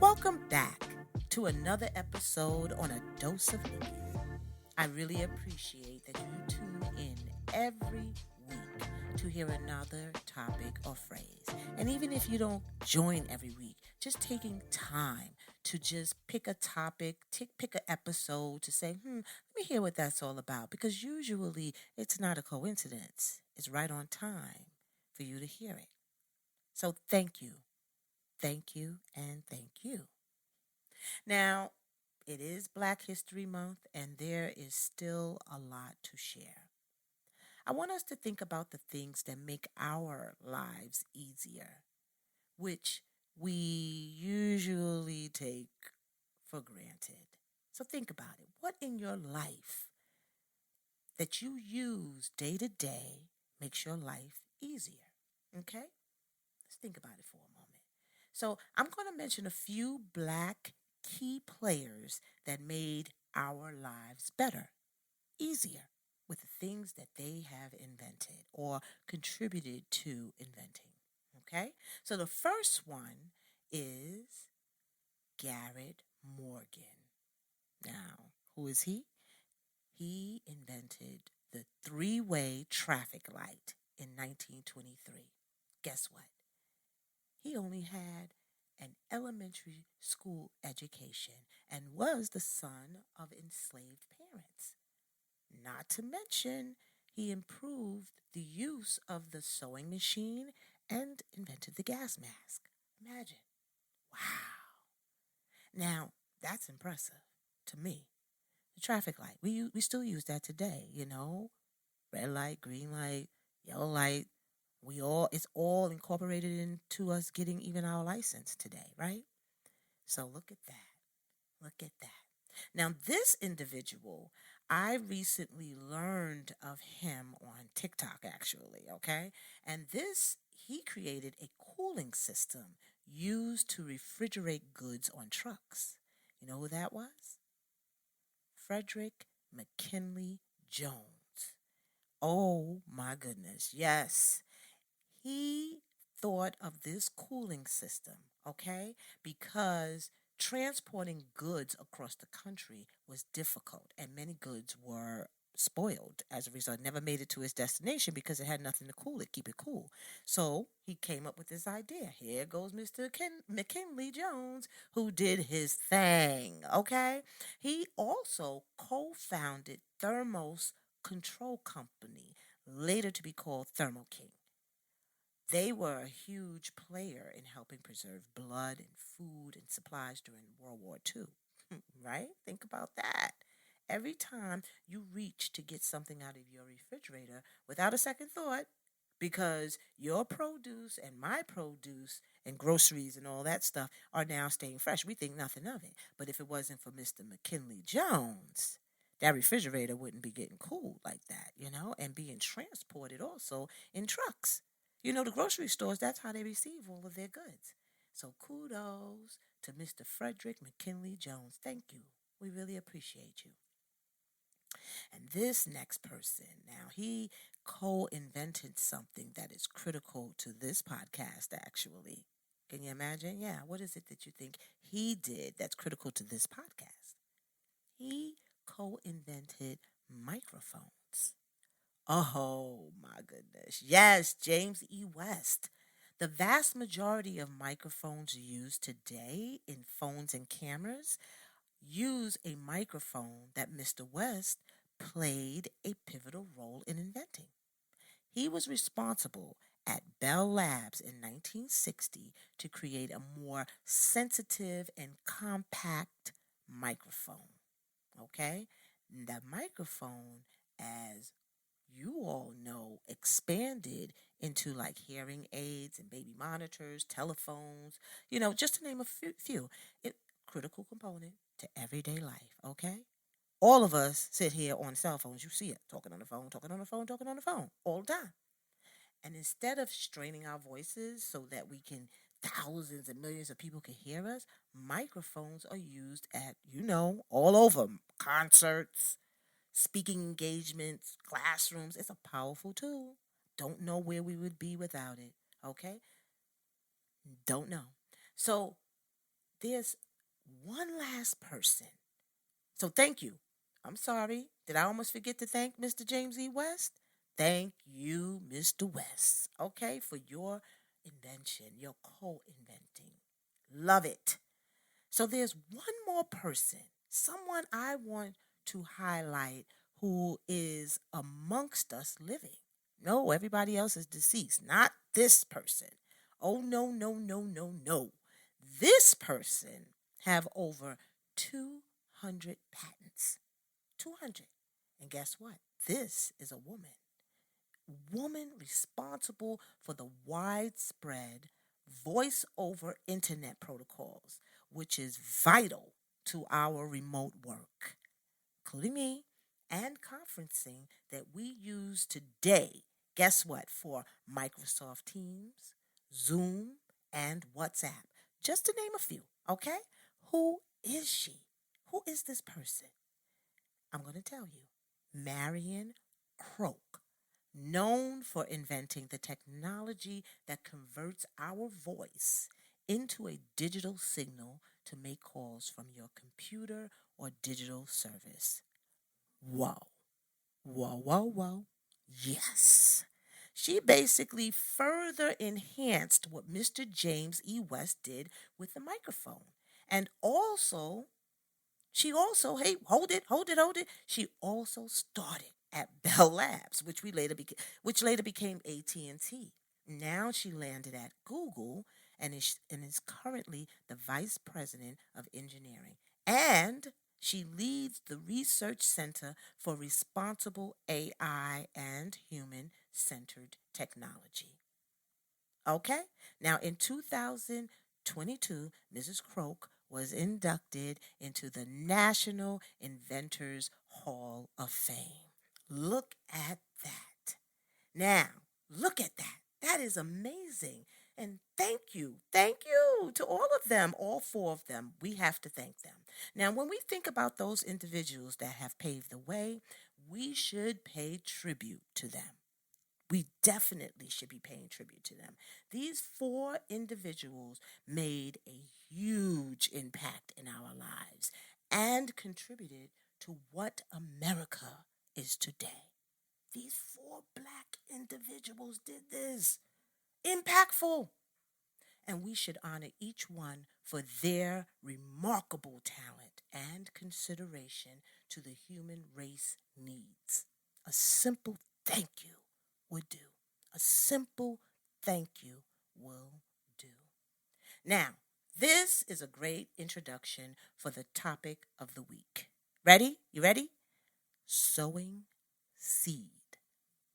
Welcome back to another episode on A Dose of Nikki. I really appreciate that you tune in every week to hear another topic or phrase. And even if you don't join every week, just taking time to just pick a topic, pick an episode to say, let me hear what that's all about. Because usually it's not a coincidence. It's right on time for you to hear it. So thank you, and thank you. Now, it is Black History Month, and there is still a lot to share. I want us to think about the things that make our lives easier, which we usually take for granted. So think about it. What in your life that you use day to day makes your life easier? Okay? Let's think about it for a moment. So I'm going to mention a few Black key players that made our lives better, easier, with the things that they have invented or contributed to inventing. Okay? So the first one is Garrett Morgan. Now, who is he? He invented the three-way traffic light in 1923. Guess what? He only had an elementary school education and was the son of enslaved parents. Not to mention, he improved the use of the sewing machine and invented the gas mask. Imagine. Wow. Now, that's impressive to me. The traffic light, we still use that today, red light, green light, yellow light. It's all incorporated into us getting even our license today, right? So look at that. Look at that. Now, this individual, I recently learned of him on TikTok, actually, okay? And he created a cooling system used to refrigerate goods on trucks. You know who that was? Frederick McKinley Jones. Oh my goodness, yes. He thought of this cooling system, okay, because transporting goods across the country was difficult and many goods were spoiled as a result. It never made it to its destination because it had nothing to keep it cool. So he came up with this idea. Here goes Mr. McKinley Jones, who did his thing, okay? He also co-founded Thermos Control Company, later to be called Thermo King. They were a huge player in helping preserve blood and food and supplies during World War II. Right? Think about that. Every time you reach to get something out of your refrigerator without a second thought, because your produce and my produce and groceries and all that stuff are now staying fresh, we think nothing of it. But if it wasn't for Mr. McKinley Jones, that refrigerator wouldn't be getting cooled like that, and being transported also in trucks. The grocery stores, that's how they receive all of their goods. So kudos to Mr. Frederick McKinley Jones. Thank you. We really appreciate you. And this next person, now he co-invented something that is critical to this podcast, actually. Can you imagine? Yeah, what is it that you think he did that's critical to this podcast? He co-invented microphones. Oh my goodness. Yes, James E. West. The vast majority of microphones used today in phones and cameras use a microphone that Mr. West played a pivotal role in inventing. He was responsible at Bell Labs in 1960 to create a more sensitive and compact microphone. Okay? The microphone, as you all know, expanded into like hearing aids and baby monitors, telephones, just to name a few. Critical component to everyday life, okay? All of us sit here on cell phones. You see it, talking on the phone, talking on the phone, talking on the phone all the time. And instead of straining our voices so that we can, thousands and millions of people can hear us, microphones are used at, all over concerts, speaking engagements, classrooms. It's a powerful tool. Don't know where we would be without it. Okay? Don't know. So there's one last person. So thank you. I'm sorry. Did I almost forget to thank Mr. James E. West? Thank you, Mr. West, okay, for your invention, your co-inventing. Love it. So there's one more person, someone I want to highlight who is amongst us living. No, everybody else is deceased, not this person. Oh, no, no, no, no, no. This person have over 200 patents. 200. And guess what? This is a woman. Woman responsible for the widespread voice over internet protocols, which is vital to our remote work, including me, and conferencing that we use today. Guess what? For Microsoft Teams, Zoom, and WhatsApp, just to name a few, okay? Who is she? Who is this person? I'm going to tell you. Marion Croak, known for inventing the technology that converts our voice into a digital signal to make calls from your computer or digital service. Whoa, whoa, whoa, whoa. Yes. She basically further enhanced what Mr. James E. West did with the microphone. And she also, hey, hold it. She also started at Bell Labs, which later became AT&T. Now she landed at Google and is currently the vice president of engineering. And she leads the Research Center for Responsible AI and Human-Centered Technology. Okay? Now, in 2022, Mrs. Croak was inducted into the National Inventors Hall of Fame. Look at that. Now, look at that. That is amazing. And thank you to all of them, all four of them. We have to thank them. Now, when we think about those individuals that have paved the way, we should pay tribute to them. We definitely should be paying tribute to them. These four individuals made a huge impact in our lives and contributed to what America is today. These four black individuals did this. Impactful. And we should honor each one for their remarkable talent and consideration to the human race needs. A simple thank you would do. A simple thank you will do. Now, this is a great introduction for the topic of the week. Ready? You ready? Sowing seed.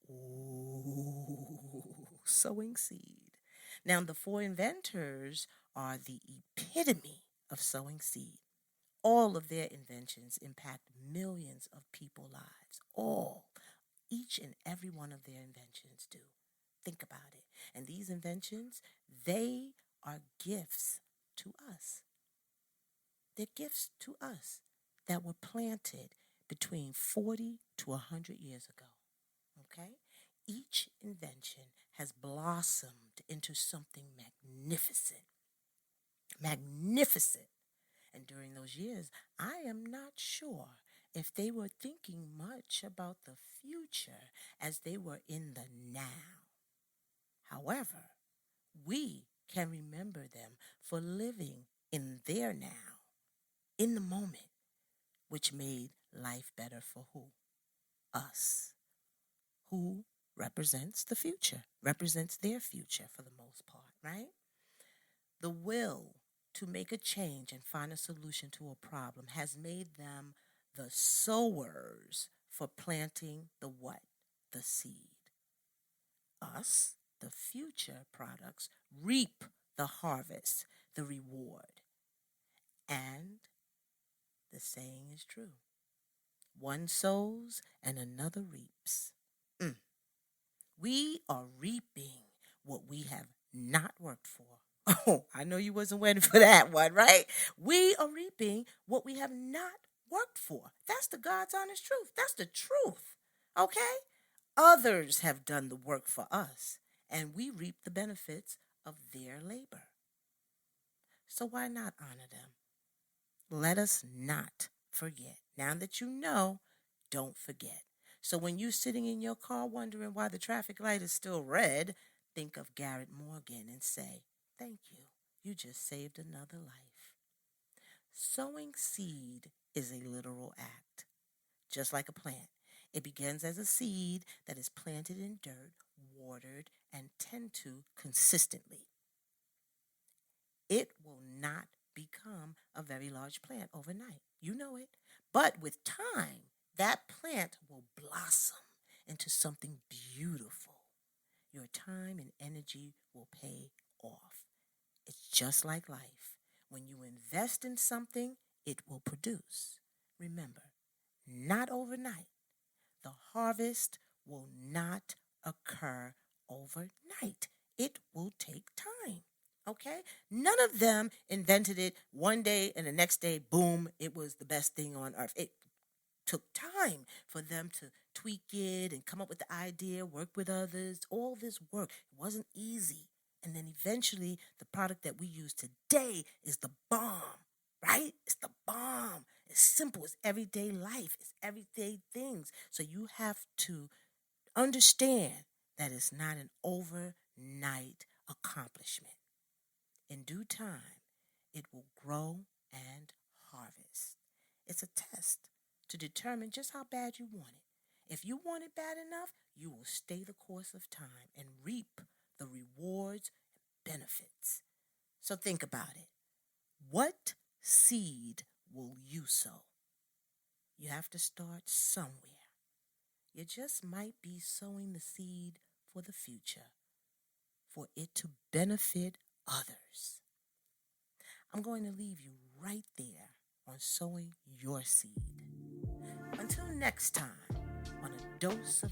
Ooh, sowing seed. Now, the four inventors are the epitome of sowing seed. All of their inventions impact millions of people's lives. Each and every one of their inventions do. Think about it. And these inventions, they are gifts to us. They're gifts to us that were planted between 40 to 100 years ago. Okay? Each invention has blossomed into something magnificent. Magnificent. And during those years, I am not sure if they were thinking much about the future as they were in the now. However, we can remember them for living in their now, in the moment, which made life better for who? Us. Who represents the future, represents their future for the most part, right? The will to make a change and find a solution to a problem has made them the sowers for planting the what? The seed. Us, the future products, reap the harvest, the reward. And the saying is true. One sows and another reaps. We are reaping what we have not worked for. Oh, I know you wasn't waiting for that one, right? We are reaping what we have not worked for. That's the God's honest truth. That's the truth. Okay? Others have done the work for us, and we reap the benefits of their labor. So why not honor them? Let us not forget. Now that you know, don't forget. So when you're sitting in your car wondering why the traffic light is still red, think of Garrett Morgan and say, thank you. You just saved another life. Sowing seed is a literal act, just like a plant. It begins as a seed that is planted in dirt, watered, and tended to consistently. It will not become a very large plant overnight. You know it. But with time, that plant will blossom into something beautiful. Your time and energy will pay off. It's just like life. When you invest in something, it will produce. Remember, not overnight. The harvest will not occur overnight. It will take time. Okay? None of them invented it one day and the next day, boom, it was the best thing on earth. It took time for them to tweak it and come up with the idea, work with others, all this work. It wasn't easy. And then eventually the product that we use today is the bomb, right? It's the bomb. It's simple. It's everyday life. It's everyday things. So you have to understand that it's not an overnight accomplishment. In due time, it will grow and harvest. It's a test to determine just how bad you want it. If you want it bad enough, you will stay the course of time and reap the rewards and benefits. So think about it. What seed will you sow? You have to start somewhere. You just might be sowing the seed for the future, for it to benefit others. I'm going to leave you right there on sowing your seed. Until next time, on A Dose of